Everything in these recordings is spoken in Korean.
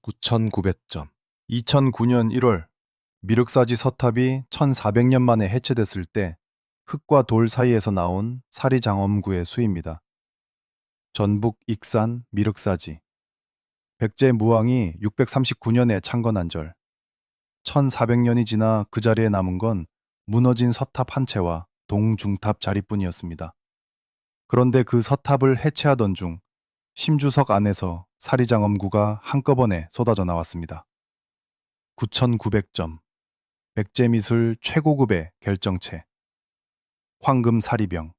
9,900점. 2009년 1월 미륵사지 서탑이 1400년 만에 해체됐을 때 흙과 돌 사이에서 나온 사리장엄구의 수입니다. 전북 익산 미륵사지. 백제 무왕이 639년에 창건한 절. 1400년이 지나 그 자리에 남은 건 무너진 서탑 한 채와 동중탑 자리뿐이었습니다. 그런데 그 서탑을 해체하던 중 심주석 안에서 사리장엄구가 한꺼번에 쏟아져 나왔습니다. 9,900점. 백제미술 최고급의 결정체. 황금사리병,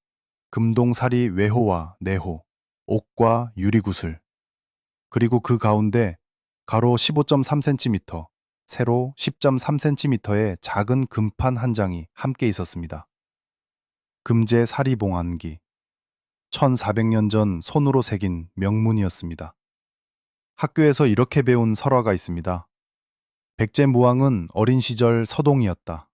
금동사리 외호와 내호, 옥과 유리구슬. 그리고 그 가운데 가로 15.3cm, 세로 10.3cm의 작은 금판 한 장이 함께 있었습니다. 금제 사리봉안기. 1400년 전 손으로 새긴 명문이었습니다. 학교에서 이렇게 배운 설화가 있습니다. 백제무왕은 어린 시절 서동이었다.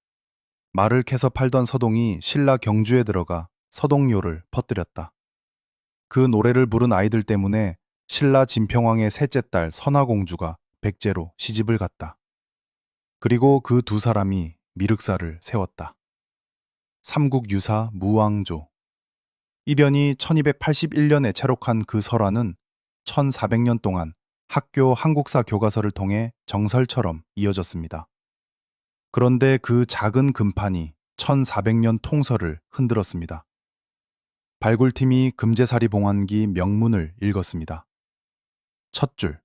말을 캐서 팔던 서동이 신라 경주에 들어가 서동요를 퍼뜨렸다. 그 노래를 부른 아이들 때문에 신라 진평왕의 셋째 딸 선화공주가 백제로 시집을 갔다. 그리고 그 두 사람이 미륵사를 세웠다. 삼국유사 무왕조. 이련이 1281년에 채록한 그 설화는 1400년 동안 학교 한국사 교과서를 통해 정설처럼 이어졌습니다. 그런데 그 작은 금판이 1400년 통설을 흔들었습니다. 발굴팀이 금제사리 봉안기 명문을 읽었습니다. 첫 줄.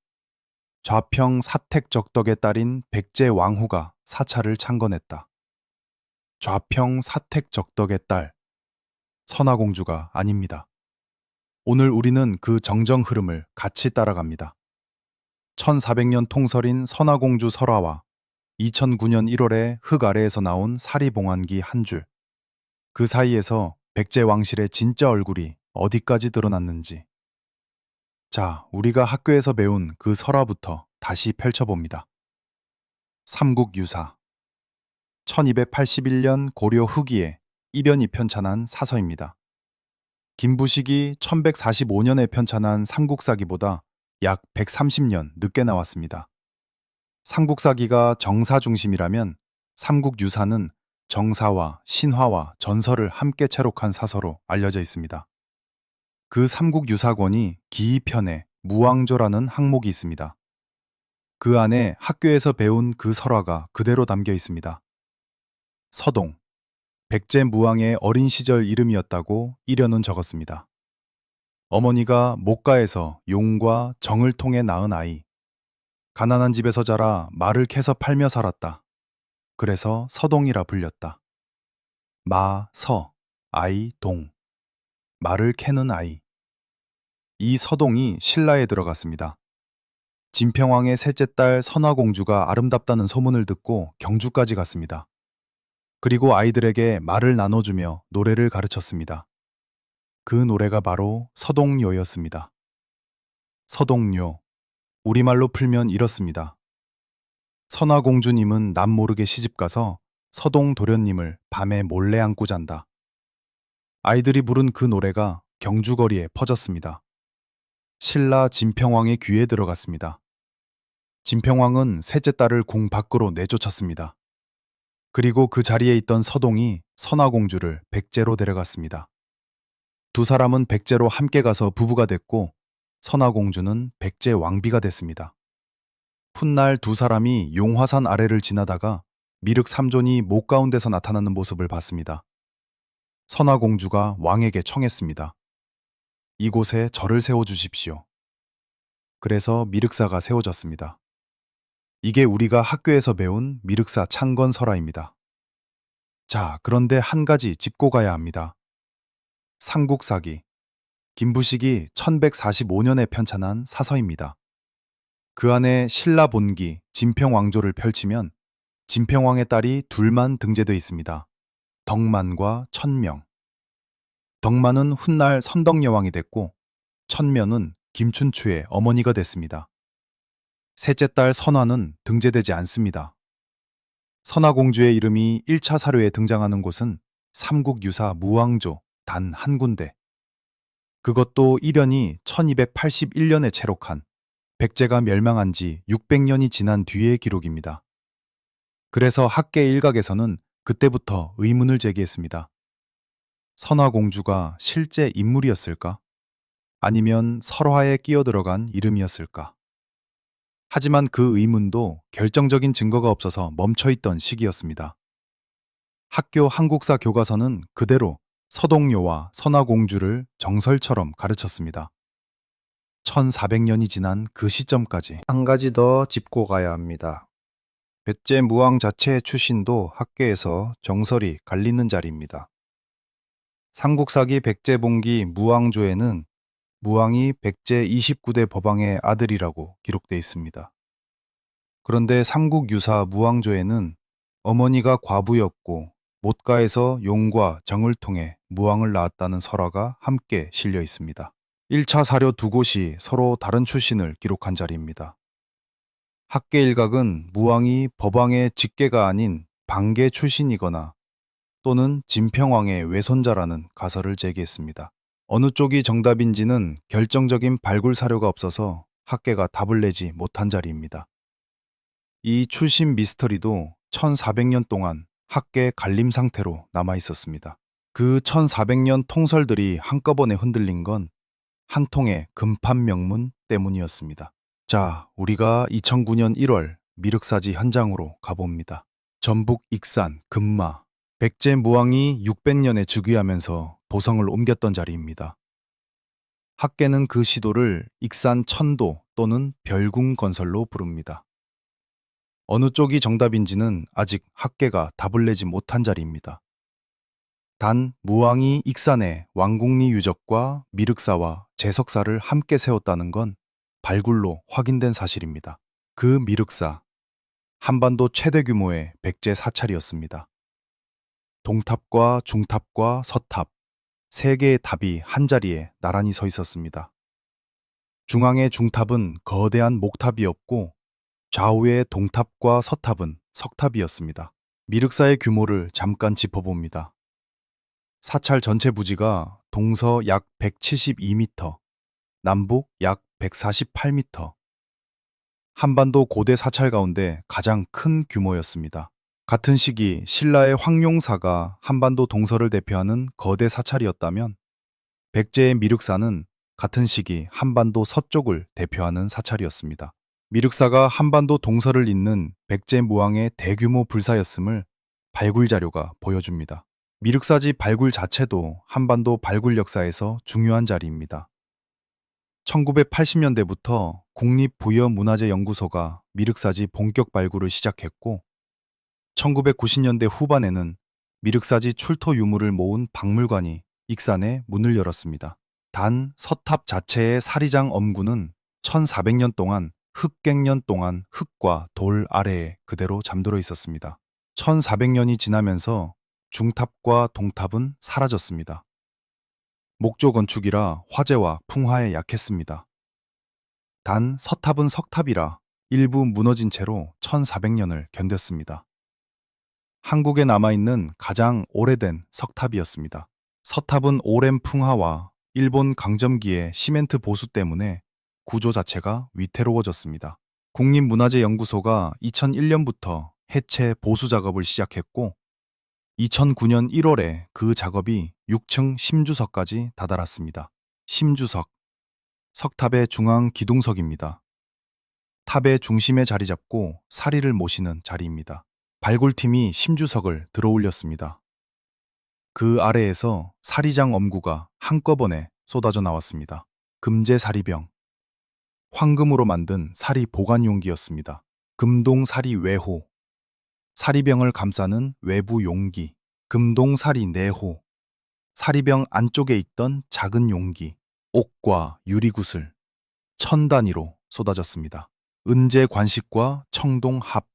좌평 사택적덕의 딸인 백제 왕후가 사찰을 창건했다. 좌평 사택적덕의 딸. 선화공주가 아닙니다. 오늘 우리는 그 정정 흐름을 같이 따라갑니다. 1400년 통설인 선화공주 설화와 2009년 1월에 흙 아래에서 나온 사리봉안기 한 줄. 그 사이에서 백제 왕실의 진짜 얼굴이 어디까지 드러났는지. 자, 우리가 학교에서 배운 그 설화부터 다시 펼쳐봅니다. 삼국유사. 1281년 고려 후기에 이련이 편찬한 사서입니다. 김부식이 1145년에 편찬한 삼국사기보다 약 130년 늦게 나왔습니다. 삼국사기가 정사 중심이라면 삼국유사는 정사와 신화와 전설을 함께 채록한 사서로 알려져 있습니다. 그 삼국유사권이 기이편에 무왕조라는 항목이 있습니다. 그 안에 학교에서 배운 그 설화가 그대로 담겨 있습니다. 서동. 백제 무왕의 어린 시절 이름이었다고 이련은 적었습니다. 어머니가 목가에서 용과 정을 통해 낳은 아이. 가난한 집에서 자라 말을 캐서 팔며 살았다. 그래서 서동이라 불렸다. 마, 서, 아이, 동. 말을 캐는 아이. 이 서동이 신라에 들어갔습니다. 진평왕의 셋째 딸 선화공주가 아름답다는 소문을 듣고 경주까지 갔습니다. 그리고 아이들에게 말을 나눠주며 노래를 가르쳤습니다. 그 노래가 바로 서동요였습니다. 서동요. 우리말로 풀면 이렇습니다. 선화공주님은 남 모르게 시집가서 서동도련님을 밤에 몰래 안고 잔다. 아이들이 부른 그 노래가 경주거리에 퍼졌습니다. 신라 진평왕의 귀에 들어갔습니다. 진평왕은 셋째 딸을 궁 밖으로 내쫓았습니다. 그리고 그 자리에 있던 서동이 선화공주를 백제로 데려갔습니다. 두 사람은 백제로 함께 가서 부부가 됐고 선화공주는 백제 왕비가 됐습니다. 훗날 두 사람이 용화산 아래를 지나다가 미륵 삼존이 목 가운데서 나타나는 모습을 봤습니다. 선화공주가 왕에게 청했습니다. 이곳에 절을 세워주십시오. 그래서 미륵사가 세워졌습니다. 이게 우리가 학교에서 배운 미륵사 창건 설화입니다. 자, 그런데 한 가지 짚고 가야 합니다. 삼국사기. 김부식이 1145년에 편찬한 사서입니다. 그 안에 신라 본기 진평왕조를 펼치면 진평왕의 딸이 둘만 등재되어 있습니다. 덕만과 천명. 덕만은 훗날 선덕여왕이 됐고 천면은 김춘추의 어머니가 됐습니다. 셋째 딸 선화는 등재되지 않습니다. 선화공주의 이름이 1차 사료에 등장하는 곳은 삼국유사 무왕조 단 한 군데. 그것도 이련이 1281년에 채록한 백제가 멸망한 지 600년이 지난 뒤의 기록입니다. 그래서 학계 일각에서는 그때부터 의문을 제기했습니다. 선화공주가 실제 인물이었을까? 아니면 설화에 끼어들어간 이름이었을까? 하지만 그 의문도 결정적인 증거가 없어서 멈춰있던 시기였습니다. 학교 한국사 교과서는 그대로 서동요와 선화공주를 정설처럼 가르쳤습니다. 1400년이 지난 그 시점까지 한 가지 더 짚고 가야 합니다. 백제 무왕 자체의 출신도 학계에서 정설이 갈리는 자리입니다. 삼국사기 백제봉기 무왕조에는 무왕이 백제 29대 법왕의 아들이라고 기록되어 있습니다. 그런데 삼국유사 무왕조에는 어머니가 과부였고 못가에서 용과 정을 통해 무왕을 낳았다는 설화가 함께 실려 있습니다. 1차 사료 두 곳이 서로 다른 출신을 기록한 자리입니다. 학계 일각은 무왕이 법왕의 직계가 아닌 반계 출신이거나 또는 진평왕의 외손자라는 가설을 제기했습니다. 어느 쪽이 정답인지는 결정적인 발굴 사료가 없어서 학계가 답을 내지 못한 자리입니다. 이 출신 미스터리도 1400년 동안 학계 갈림 상태로 남아 있었습니다. 그 1400년 통설들이 한꺼번에 흔들린 건 한 통의 금판 명문 때문이었습니다. 자, 우리가 2009년 1월 미륵사지 현장으로 가봅니다. 전북 익산 금마 백제 무왕이 600년에 즉위하면서 도성을 옮겼던 자리입니다. 학계는 그 시도를 익산 천도 또는 별궁 건설로 부릅니다. 어느 쪽이 정답인지는 아직 학계가 답을 내지 못한 자리입니다. 단 무왕이 익산에 왕궁리 유적과 미륵사와 제석사를 함께 세웠다는 건 발굴로 확인된 사실입니다. 그 미륵사, 한반도 최대 규모의 백제 사찰이었습니다. 동탑과 중탑과 서탑, 세 개의 탑이 한자리에 나란히 서 있었습니다. 중앙의 중탑은 거대한 목탑이었고 좌우의 동탑과 서탑은 석탑이었습니다. 미륵사의 규모를 잠깐 짚어봅니다. 사찰 전체 부지가 동서 약 172m, 남북 약 148m. 한반도 고대 사찰 가운데 가장 큰 규모였습니다. 같은 시기 신라의 황룡사가 한반도 동서를 대표하는 거대 사찰이었다면 백제의 미륵사는 같은 시기 한반도 서쪽을 대표하는 사찰이었습니다. 미륵사가 한반도 동서를 잇는 백제 무왕의 대규모 불사였음을 발굴 자료가 보여줍니다. 미륵사지 발굴 자체도 한반도 발굴 역사에서 중요한 자리입니다. 1980년대부터 국립부여문화재연구소가 미륵사지 본격 발굴을 시작했고 1990년대 후반에는 미륵사지 출토 유물을 모은 박물관이 익산에 문을 열었습니다. 단 서탑 자체의 사리장 엄구는 1400년 동안 흑갱년 동안 흙과 돌 아래에 그대로 잠들어 있었습니다. 1400년이 지나면서 중탑과 동탑은 사라졌습니다. 목조 건축이라 화재와 풍화에 약했습니다. 단 서탑은 석탑이라 일부 무너진 채로 1400년을 견뎠습니다. 한국에 남아있는 가장 오래된 석탑이었습니다. 서탑은 오랜 풍화와 일본 강점기의 시멘트 보수 때문에 구조 자체가 위태로워졌습니다. 국립문화재연구소가 2001년부터 해체 보수 작업을 시작했고 2009년 1월에 그 작업이 6층 심주석까지 다다랐습니다. 심주석, 석탑의 중앙 기둥석입니다. 탑의 중심에 자리 잡고 사리를 모시는 자리입니다. 발굴팀이 심주석을 들어올렸습니다. 그 아래에서 사리장 엄구가 한꺼번에 쏟아져 나왔습니다. 금제 사리병, 황금으로 만든 사리 보관 용기였습니다. 금동 사리 외호, 사리병을 감싸는 외부 용기, 금동 사리 내호, 사리병 안쪽에 있던 작은 용기, 옥과 유리구슬, 천 단위로 쏟아졌습니다. 은제 관식과 청동 합,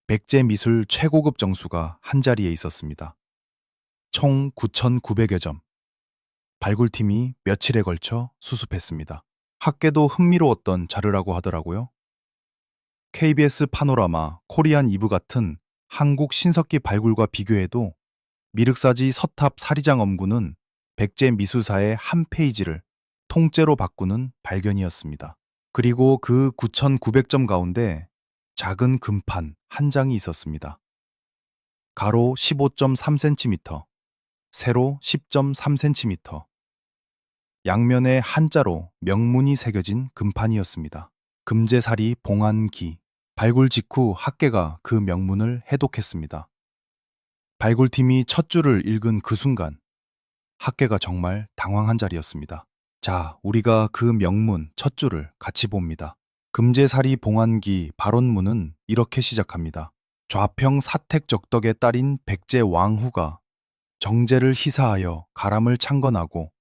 백제 미술 최고급 정수가 한자리에 있었습니다. 총 9,900여 점. 발굴팀이 며칠에 걸쳐 수습했습니다. 학계도 흥미로웠던 자료라고 하더라고요. KBS 파노라마, 코리안 이브 같은 한국 신석기 발굴과 비교해도 미륵사지 서탑 사리장 엄구는 백제 미술사의 한 페이지를 통째로 바꾸는 발견이었습니다. 그리고 그 9,900점 가운데 작은 금판 한 장이 있었습니다. 가로 15.3cm, 세로 10.3cm, 양면에 한자로 명문이 새겨진 금판이었습니다. 금제살이 봉안기. 발굴 직후 학계가 그 명문을 해독했습니다. 발굴팀이 첫 줄을 읽은 그 순간 학계가 정말 당황한 자리였습니다. 자, 우리가 그 명문 첫 줄을 같이 봅니다. 금제살이 봉안기 발원문은 이렇게 시작합니다. 좌평 사택적덕의 딸인 백제 왕후가 정제를 희사하여 가람을 창건하고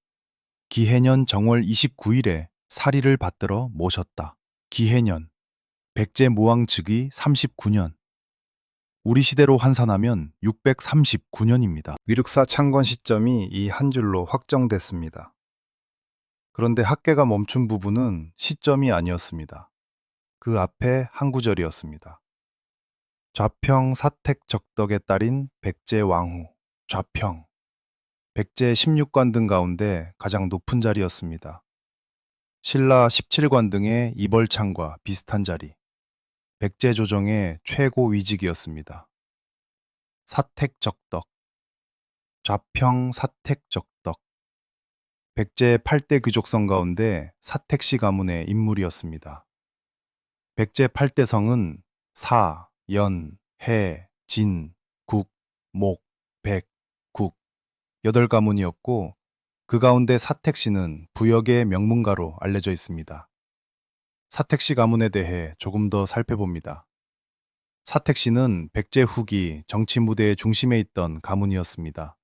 기해년 정월 29일에 사리를 받들어 모셨다. 기해년, 백제 무왕 즉위 39년, 우리 시대로 환산하면 639년입니다. 미륵사 창건 시점이 이 한 줄로 확정됐습니다. 그런데 학계가 멈춘 부분은 시점이 아니었습니다. 그 앞에 한 구절이었습니다. 좌평 사택 적덕의 딸인 백제 왕후. 좌평. 백제 16관 등 가운데 가장 높은 자리였습니다. 신라 17관 등의 이벌창과 비슷한 자리. 백제 조정의 최고 위직이었습니다. 사택적덕. 좌평 사택적덕. 백제 8대 귀족성 가운데 사택시 가문의 인물이었습니다. 백제 8대 성은 사, 연, 해, 진, 국, 목, 백, 국 8가문이었고 그 가운데 사택시는 부역의 명문가로 알려져 있습니다. 사택시 가문에 대해 조금 더 살펴봅니다. 사택시는 백제 후기 정치 무대의 중심에 있던 가문이었습니다.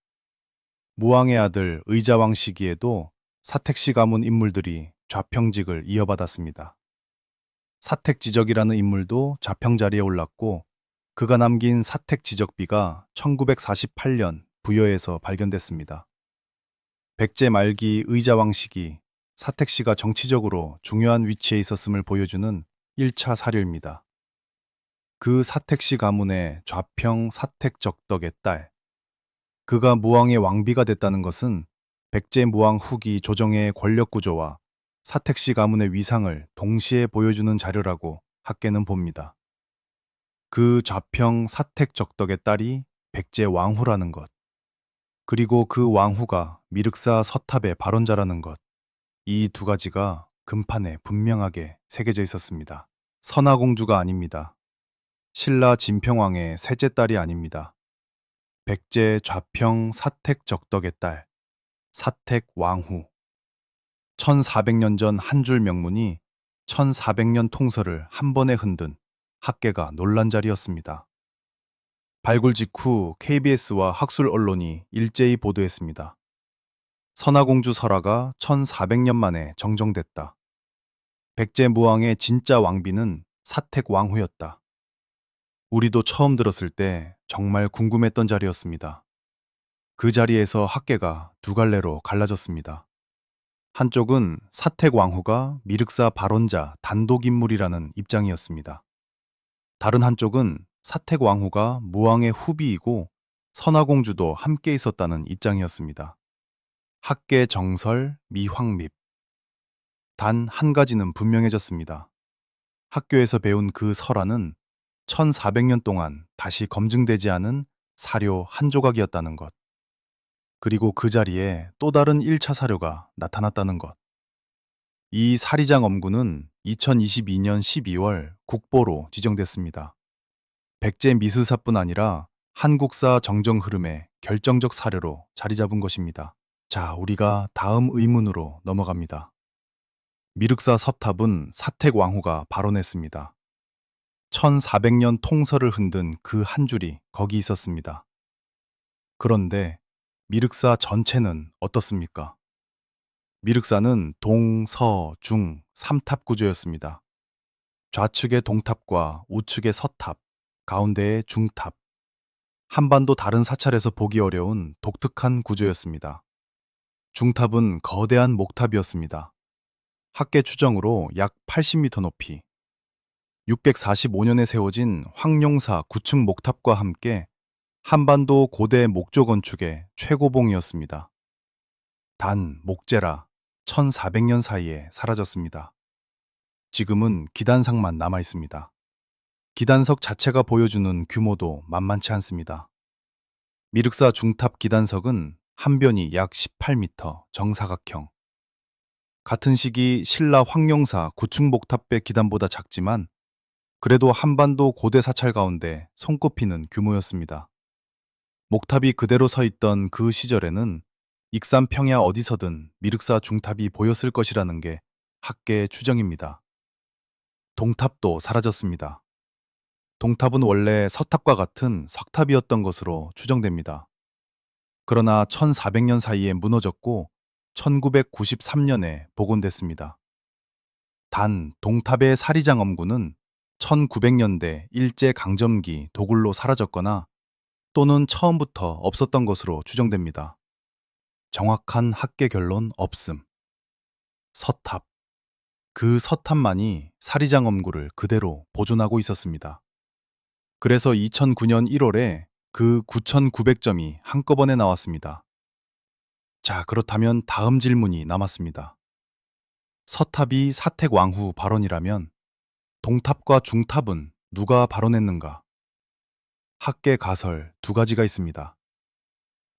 무왕의 아들 의자왕 시기에도 사택시 가문 인물들이 좌평직을 이어받았습니다. 사택지적이라는 인물도 좌평 자리에 올랐고 그가 남긴 사택지적비가 1948년 부여에서 발견됐습니다. 백제 말기 의자왕 시기 사택시가 정치적으로 중요한 위치에 있었음을 보여주는 1차 사료입니다. 그 사택시 가문의 좌평 사택적덕의 딸, 그가 무왕의 왕비가 됐다는 것은 백제 무왕 후기 조정의 권력 구조와 사택시 가문의 위상을 동시에 보여주는 자료라고 학계는 봅니다. 그 좌평 사택적덕의 딸이 백제 왕후라는 것, 그리고 그 왕후가 미륵사 서탑의 발원자라는 것, 이 두 가지가 금판에 분명하게 새겨져 있었습니다. 선화공주가 아닙니다. 신라 진평왕의 셋째 딸이 아닙니다. 백제 좌평 사택적덕의 딸, 사택왕후. 1400년 전 한 줄 명문이 1400년 통설을 한 번에 흔든 학계가 놀란 자리였습니다. 발굴 직후 KBS와 학술 언론이 일제히 보도했습니다. 선화공주 설화가 1400년 만에 정정됐다. 백제 무왕의 진짜 왕비는 사택왕후였다. 우리도 처음 들었을 때 정말 궁금했던 자리였습니다. 그 자리에서 학계가 두 갈래로 갈라졌습니다. 한쪽은 사택왕후가 미륵사 발원자 단독인물이라는 입장이었습니다. 다른 한쪽은 사택왕후가 무왕의 후비이고 선화공주도 함께 있었다는 입장이었습니다. 학계 정설 미황립. 단 한 가지는 분명해졌습니다. 학교에서 배운 그 설화는 1400년 동안 다시 검증되지 않은 사료 한 조각이었다는 것. 그리고 그 자리에 또 다른 1차 사료가 나타났다는 것. 이 사리장 엄구는 2022년 12월 국보로 지정됐습니다. 백제 미술사뿐 아니라 한국사 정정 흐름의 결정적 사료로 자리 잡은 것입니다. 자, 우리가 다음 의문으로 넘어갑니다. 미륵사 서탑은 사택왕후가 발원했습니다. 1400년 통설을 흔든 그 한 줄이 거기 있었습니다. 그런데 미륵사 전체는 어떻습니까? 미륵사는 동, 서, 중 3탑 구조였습니다. 좌측의 동탑과 우측의 서탑, 가운데의 중탑. 한반도 다른 사찰에서 보기 어려운 독특한 구조였습니다. 중탑은 거대한 목탑이었습니다. 학계 추정으로 약 80m 높이, 645년에 세워진 황룡사 9층 목탑과 함께 한반도 고대 목조 건축의 최고봉이었습니다. 단 목재라 1400년 사이에 사라졌습니다. 지금은 기단상만 남아 있습니다. 기단석 자체가 보여주는 규모도 만만치 않습니다. 미륵사 중탑 기단석은 한 변이 약 18m 정사각형. 같은 시기 신라 황룡사 구충복탑배 기단보다 작지만 그래도 한반도 고대 사찰 가운데 손꼽히는 규모였습니다. 목탑이 그대로 서 있던 그 시절에는 익산 평야 어디서든 미륵사 중탑이 보였을 것이라는 게 학계의 추정입니다. 동탑도 사라졌습니다. 동탑은 원래 서탑과 같은 석탑이었던 것으로 추정됩니다. 그러나 1400년 사이에 무너졌고 1993년에 복원됐습니다. 단 동탑의 사리장엄구는 1900년대 일제강점기 도굴로 사라졌거나 또는 처음부터 없었던 것으로 추정됩니다. 정확한 학계 결론 없음. 서탑. 그 서탑만이 사리장엄구를 그대로 보존하고 있었습니다. 그래서 2009년 1월에 그 9,900점이 한꺼번에 나왔습니다. 자, 그렇다면 다음 질문이 남았습니다. 서탑이 사택왕후 발원이라면 동탑과 중탑은 누가 발원했는가? 학계 가설 두 가지가 있습니다.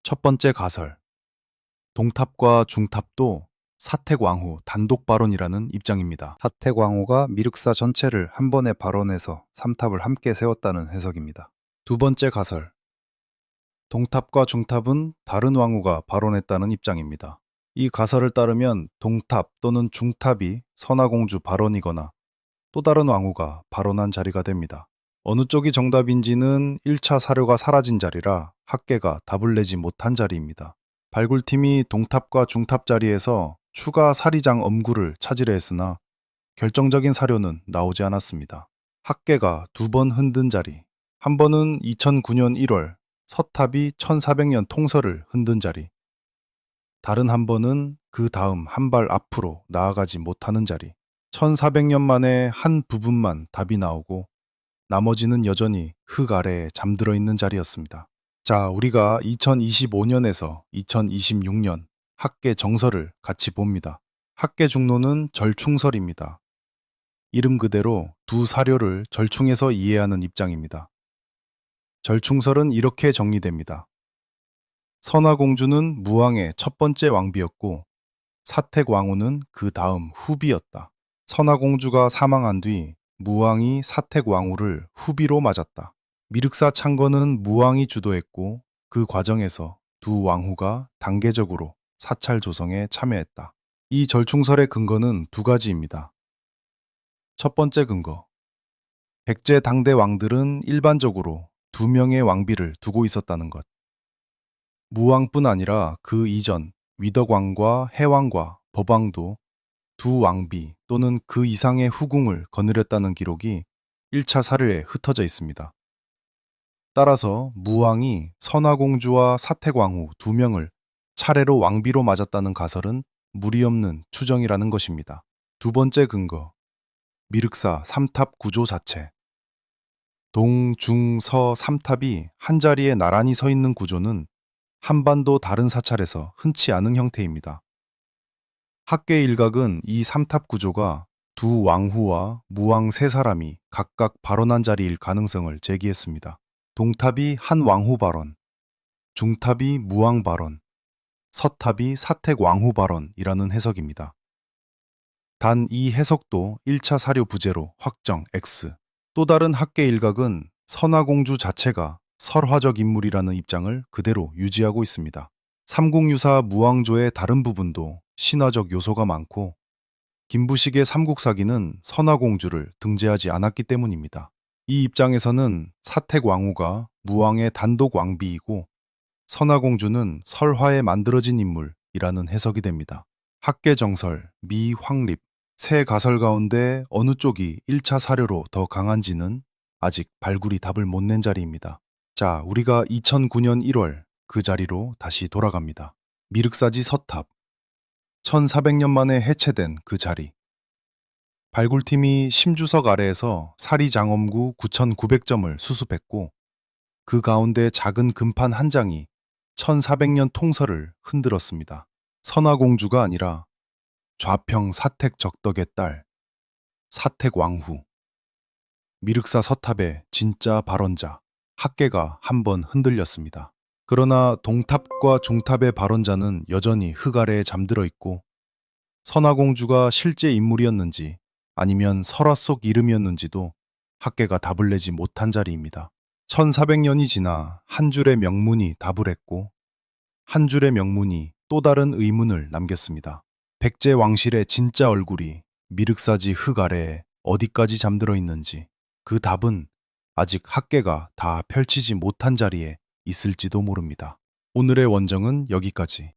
첫 번째 가설. 동탑과 중탑도 사택왕후 단독 발원이라는 입장입니다. 사택왕후가 미륵사 전체를 한 번에 발원해서 삼탑을 함께 세웠다는 해석입니다. 두 번째 가설. 동탑과 중탑은 다른 왕후가 발원했다는 입장입니다. 이 가설을 따르면 동탑 또는 중탑이 선화공주 발원이거나 또 다른 왕후가 발원한 자리가 됩니다. 어느 쪽이 정답인지는 1차 사료가 사라진 자리라 학계가 답을 내지 못한 자리입니다. 발굴팀이 동탑과 중탑 자리에서 추가 사리장 엄구를 찾으려 했으나 결정적인 사료는 나오지 않았습니다. 학계가 두 번 흔든 자리. 한 번은 2009년 1월 서탑이 1400년 통설을 흔든 자리. 다른 한 번은 그 다음 한 발 앞으로 나아가지 못하는 자리. 1400년 만에 한 부분만 답이 나오고 나머지는 여전히 흙 아래에 잠들어 있는 자리였습니다. 자, 우리가 2025년에서 2026년 학계 정설을 같이 봅니다. 학계 중로는 절충설입니다. 이름 그대로 두 사료를 절충해서 이해하는 입장입니다. 절충설은 이렇게 정리됩니다. 선화공주는 무왕의 첫 번째 왕비였고 사택왕후는 그 다음 후비였다. 선화공주가 사망한 뒤 무왕이 사택왕후를 후비로 맞았다. 미륵사 창건은 무왕이 주도했고 그 과정에서 두 왕후가 단계적으로 사찰 조성에 참여했다. 이 절충설의 근거는 두 가지입니다. 첫 번째 근거. 백제 당대 왕들은 일반적으로 두 명의 왕비를 두고 있었다는 것. 무왕뿐 아니라 그 이전 위덕왕과 해왕과 법왕도 두 왕비 또는 그 이상의 후궁을 거느렸다는 기록이 1차 사료에 흩어져 있습니다. 따라서 무왕이 선화공주와 사택왕후 두 명을 차례로 왕비로 맞았다는 가설은 무리 없는 추정이라는 것입니다. 두 번째 근거. 미륵사 삼탑 구조 자체. 동, 중, 서 삼탑이 한자리에 나란히 서 있는 구조는 한반도 다른 사찰에서 흔치 않은 형태입니다. 학계 일각은 이 삼탑 구조가 두 왕후와 무왕 세 사람이 각각 발원한 자리일 가능성을 제기했습니다. 동탑이 한 왕후 발원, 중탑이 무왕 발원, 서탑이 사택 왕후 발원이라는 해석입니다. 단 이 해석도 1차 사료 부재로 확정 X. 또 다른 학계 일각은 선화공주 자체가 설화적 인물이라는 입장을 그대로 유지하고 있습니다. 삼국유사 무왕조의 다른 부분도 신화적 요소가 많고 김부식의 삼국사기는 선화공주를 등재하지 않았기 때문입니다. 이 입장에서는 사택왕후가 무왕의 단독 왕비이고 선화공주는 설화에 만들어진 인물이라는 해석이 됩니다. 학계정설, 미, 황립, 세 가설 가운데 어느 쪽이 1차 사료로 더 강한지는 아직 발굴이 답을 못 낸 자리입니다. 자, 우리가 2009년 1월 그 자리로 다시 돌아갑니다. 미륵사지 서탑. 1400년 만에 해체된 그 자리. 발굴팀이 심주석 아래에서 사리장엄구 9900점을 수습했고 그 가운데 작은 금판 한 장이 1400년 통설을 흔들었습니다. 선화공주가 아니라 좌평 사택 적덕의 딸 사택왕후. 미륵사 서탑의 진짜 발원자, 학계가 한번 흔들렸습니다. 그러나 동탑과 중탑의 발원자는 여전히 흙 아래에 잠들어 있고 선화공주가 실제 인물이었는지 아니면 설화 속 이름이었는지도 학계가 답을 내지 못한 자리입니다. 1400년이 지나 한 줄의 명문이 답을 했고 한 줄의 명문이 또 다른 의문을 남겼습니다. 백제 왕실의 진짜 얼굴이 미륵사지 흙 아래에 어디까지 잠들어 있는지 그 답은 아직 학계가 다 펼치지 못한 자리에 있을지도 모릅니다. 오늘의 원정은 여기까지.